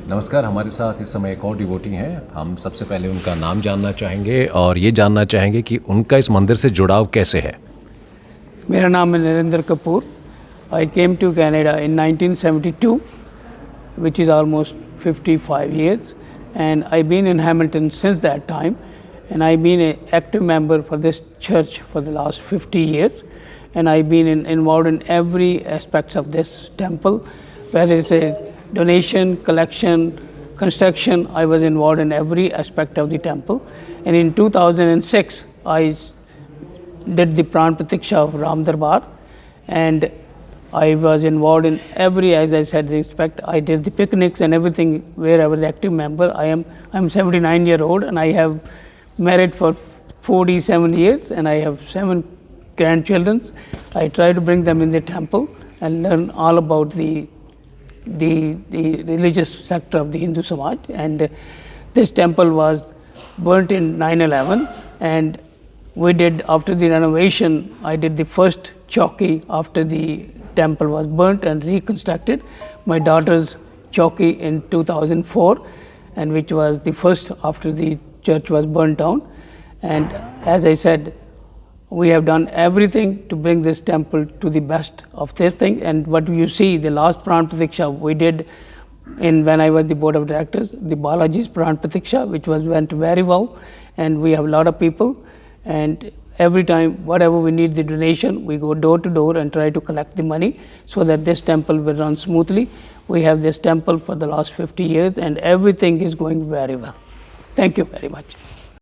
नमस्कार, हमारे साथ इस समय एक और डिवोटी हैं। हम सबसे पहले उनका नाम जानना चाहेंगे और ये जानना चाहेंगे कि उनका इस मंदिर से जुड़ाव कैसे है। मेरा नाम है Narendra Kapoor. I came to Canada in 1972, which is almost 55 years, and I've been in Hamilton since that time, and I've been an active member for this church for the last 50 years, and I've been involved in every aspects of this temple, whether it's a donation, collection, construction. I was involved in every aspect of the temple, and in 2006 I did the Pran Pratiksha of Ram Darbar, and I was involved in every, as I said, respect. I did the picnics and everything where I was active member. I'm 79-year-old, and I have married for 47 years, and I have 7 grandchildren. I try to bring them in the temple and learn all about the religious sector of the Hindu Samaj. And this temple was burnt in 9/11, and we did, after the renovation, I did the first chowki after the temple was burnt and reconstructed. My daughter's chowki in 2004, and which was the first after the church was burnt down. And as I said, we have done everything to bring this temple to the best of this thing. And what you see, the last Pran Pratiksha we did when I was the board of directors, the Balaji's Pran Pratiksha, which went very well, and we have a lot of people, and every time whatever we need the donation, we go door to door and try to collect the money so that this temple will run smoothly. We have this temple for the last 50 years, and everything is going very well. Thank you very much.